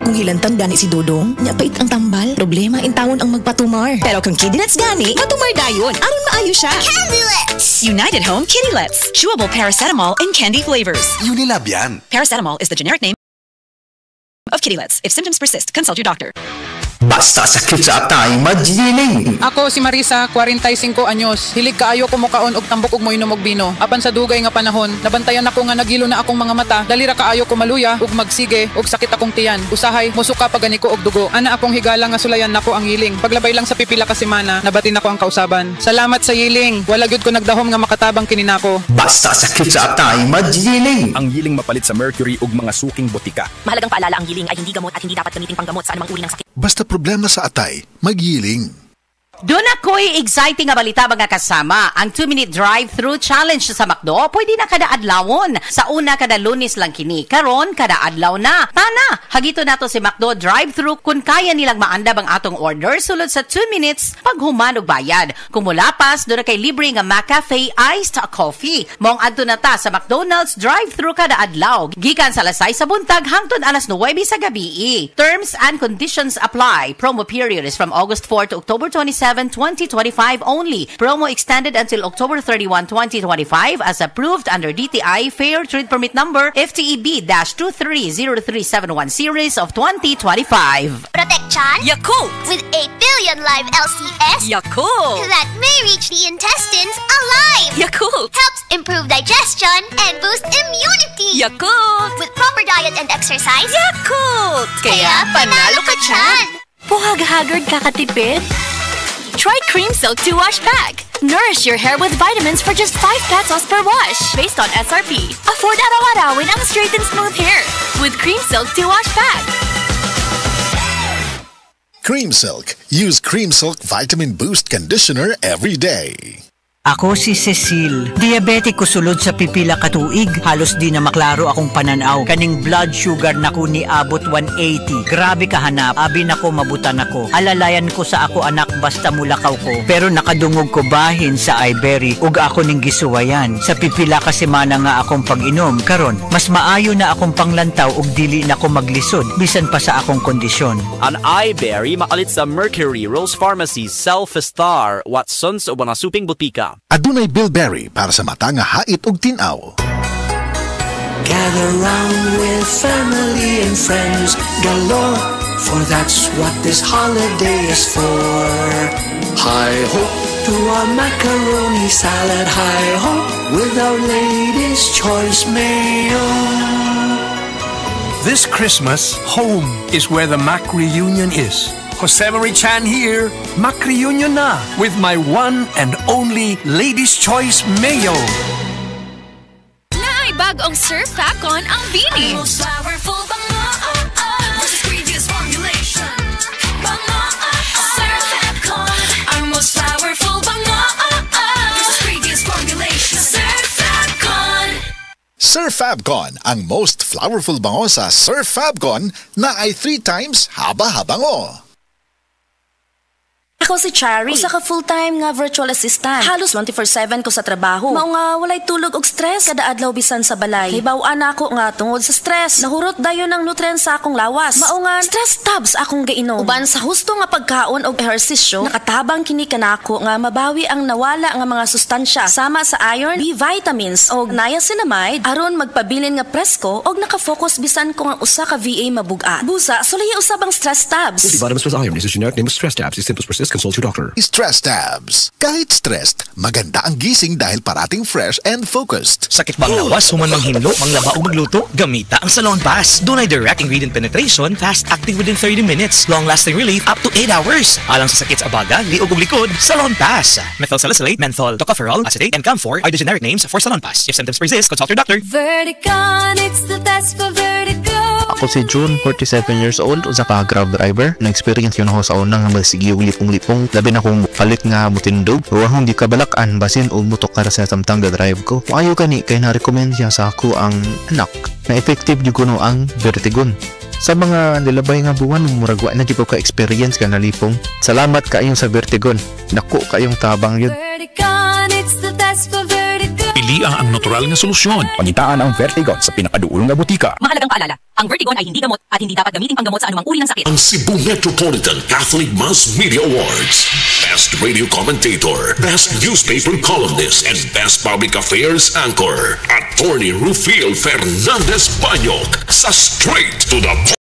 Kung hilantang gani si Dodong, nya pait ang tambal, problema in tawon ang magpatumar. Pero kung Kidilets gani, matumar dayon. Aron maayo siya. Candylets! United Home Kidilets. Chewable paracetamol in candy flavors. Unilab yan. Paracetamol is the generic name of Kidilets. If symptoms persist, consult your doctor. Basta sakit sa atay, magjiling. Ako si Marisa, 45 anyos. Hilig kaayo ko mukaon og tambok og moinom og bino. Apan sa dugay nga panahon, nabantayan ako nga nagilo na akong mga mata. Dalira kaayo ko maluya ug magsige og sakit akong tiyan. Usahay musuka pagani ko og dugo. Ana akong higala nga sulayan nako ang hiling. Paglabay lang sa pipila ka semana, nabatin nako ang kausaban. Salamat sa hiling. Wala gyud ko nagdahom nga makatabang kini nako. Basta sakit sa atay, magjiling. Ang yiling mapalit sa mercury ug mga suking botika. Mahalagang paalala, ang yiling ay hindi gamot at hindi dapat gamitin panggamot sa anumang uri ng sakit. Basta problema sa atay, magyiling. Doon ako'y exciting nga balita mga kasama. Ang 2-minute drive-thru challenge sa McDo, pwede na kada adlawon. Sa una kada Lunes lang kini. Karon kada adlaw na. Tana, hagito nato si McDo drive-thru kung kaya nilang maandab ang atong order sulod sa 2 minutes pag human og bayad. Kung mulapas, doon na kay libre nga McCafe iced coffee. Mong adto na ta sa McDonald's drive-thru kada adlaw. Gikan sa alas 6 sa buntag hangtod alas 9 sa gabi. Terms and conditions apply. Promo period is from August 4 to October 27, 2025 only. Promo extended until October 31, 2025 as approved under DTI Fair Trade Permit Number FTEB-2303711 series of 2025. Protection Yakult with 8 billion live LCS Yakult that may reach the intestines alive. Yakult Helps improve digestion and boost immunity. Yakult With proper diet and exercise. Yakult Kaya panalo ka dyan. Puhag-hagard kakatipid? Try Cream Silk 2-Wash Pack. Nourish your hair with vitamins for just 5 pesos per wash. Based on SRP. Afford araw-arawin ang straight and smooth hair with Cream Silk 2-Wash Pack. Cream Silk. Use Cream Silk Vitamin Boost Conditioner every day. Ako si Cecil. Diabetic ko sulod sa pipila ka tuig. Halos di na maklaro akong pananaw. Kaning blood sugar nako ni abot 180. Grabe kahanap. Abi nako mabutan ako. Alalayan ko sa ako anak basta mulakaw ko. Pero nakadungog ko bahin sa Iberry. Ug ako ning gisuwayan. Sa pipila ka semana nga akong pag-inom. Karon, mas maayo na akong panglantaw ug dili na ko maglisod. Bisan pa sa akong kondisyon. An Iberry maalit sa Mercury, Rose Pharmacy, Self-Star, Watsons o Banasuping Butika. Adunay Bilberry para sa mata nga hait ug tin-aw. Gather round with family and friends galore, for that's what this holiday is for. Hi-ho to our macaroni salad, hi-ho with our Lady's Choice Mayo. This Christmas, home is where the Mac reunion is. Jose Marie Chan here, Mac reunion na with my one and only Lady's Choice Mayo. Naibagong Surf Facon ang Bini. Most powerful bango versus previous formulation. Bango Surf Facon. Our most powerful bango versus previous formulation. Surf Facon. Surf Fabcon, ang most flowerful bango sa Surf Fabcon na ay 3 times haba-habango. Ako si Chari, usa ka full-time nga virtual assistant. Halos 24/7 ko sa trabaho. Mao nga walay tulog og stress kada adlaw bisan sa balay. Hibaw-an ako nga tungod sa stress. Nahurot dayon ang nutrients sa akong lawas. Mao nga stress tabs akong gainom. Uban sa husto nga pagkaon og ehersisyo, nakatabang kini kanako nga mabawi ang nawala nga mga sustansya sama sa iron, B vitamins og niacinamide aron magpabilin nga presko og naka-focus bisan kung ang usa ka VA mabugat. Busa, sulay usab ang stress tabs. Vitamins with iron is a generic name of stress tabs. If symptoms persist, consult your doctor. Stress tabs. Kahit stressed, maganda ang gising dahil parating fresh and focused. Sakit bang lawas, human mang hinlo, manglaba o magluto? Gamita ang Salon Pass. Dunay direct ingredient penetration, fast acting within 30 minutes, long-lasting relief up to 8 hours. Alang sa sakit sa baga, liog ug likod, Salon Pass. Methyl salicylate, menthol, tocopherol, acetate, and camphor are the generic names for Salon Pass. If symptoms persist, consult your doctor. Verticon, it's the best for Vertigo. Ako si June, 47 years old, usa ka Grab driver. Na-experience yun ako sa unang nga masigyo lipong-lipong. Labi na kong palit nga mutindog. Huwag di kabalakan, basin o mutok ka sa samtang drive ko. Kung ayaw ka ni, kaya na-recommend siya sa ako ang anak. Na-effective yung kuno ang Vertigon. Sa mga nilabay nga buwan, muragwa na di ko ka-experience ka na lipong. Salamat kayong sa Vertigon. Naku kayong tabang yun. Verticon, it's the best for Vertigo. piliang ang natural nga solusyon. Pangitaan ang Vertigon sa pinakaduol nga butika. Mahalagang paalala, ang Vertigon ay hindi gamot at hindi dapat gamitin panggamot sa anumang uri ng sakit. Ang Cebu Metropolitan Catholic Mass Media Awards. Best Radio Commentator, Best Newspaper Columnist, and Best Public Affairs Anchor. Attorney Rufiel Fernandez Banyok sa Straight to the